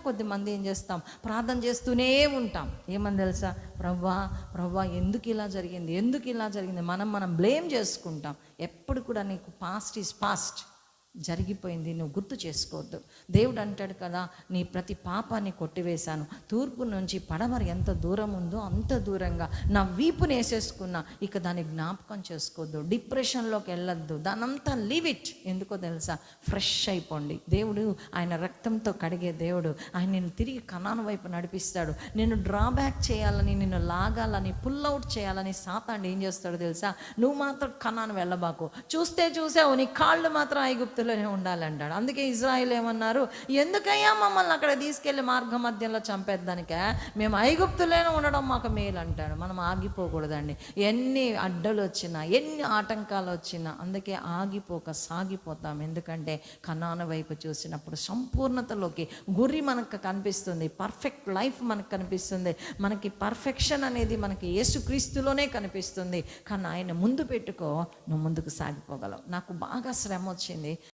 కొద్దిమంది ఏం చేస్తాం, ప్రార్థన చేస్తూనే ఉంటాం. ఏమని తెలుసా, ప్రవ్వా ఎందుకు ఇలా జరిగింది మనం బ్లేమ్ చేసుకుంటాం. ఎప్పుడు కూడా నీకు పాస్ట్ ఈజ్ పాస్ట్, జరిగిపోయింది, నువ్వు గుర్తు చేసుకోవద్దు. దేవుడు అంటాడు కదా, నీ ప్రతి పాపాన్ని కొట్టివేశాను, తూర్పు నుంచి పడమర ఎంత దూరం ఉందో అంత దూరంగా నా వీపుని వేసేసుకున్నా, ఇక దాన్ని జ్ఞాపకం చేసుకోవద్దు, డిప్రెషన్లోకి వెళ్ళొద్దు, దానంతా లీవ్ ఇట్. ఎందుకో తెలుసా, ఫ్రెష్ అయిపోండి. దేవుడు ఆయన రక్తంతో కడిగే దేవుడు. ఆయన నిన్ను తిరిగి కనాను వైపు నడిపిస్తాడు. నిన్ను డ్రాబ్యాక్ చేయాలని, నిన్ను లాగాలని, పుల్అవుట్ చేయాలని సాతానుడు ఏం చేస్తాడో తెలుసా, నువ్వు మాత్రం కనాను వెళ్ళబాకు, చూసావు నీ కాళ్ళు మాత్రం ఐగుప్తులోనే ఉండాలంటాడు. అందుకే ఇజ్రాయిల్ ఏమన్నారు, ఎందుకయ్యా మమ్మల్ని అక్కడ తీసుకెళ్లి మార్గ మధ్యంలో చంపేద్దానికే, మేము ఐగుప్తులోనే ఉండడం మాకు మేలు అంటాడు. మనం ఆగిపోకూడదండి. ఎన్ని అడ్డలు వచ్చినా, ఎన్ని ఆటంకాలు వచ్చినా, అందుకే ఆగిపోక సాగిపోతాం. ఎందుకంటే కనాను వైపు చూసినప్పుడు సంపూర్ణతలోకి గురి మనకు కనిపిస్తుంది, పర్ఫెక్ట్ లైఫ్ మనకు కనిపిస్తుంది. మనకి పర్ఫెక్షన్ అనేది మనకి యేసుక్రీస్తులోనే కనిపిస్తుంది. కానీ ఆయన ముందు పెట్టుకో, నువ్వు ముందుకు సాగిపోగలవు. నాకు బాగా శ్రమ వచ్చింది.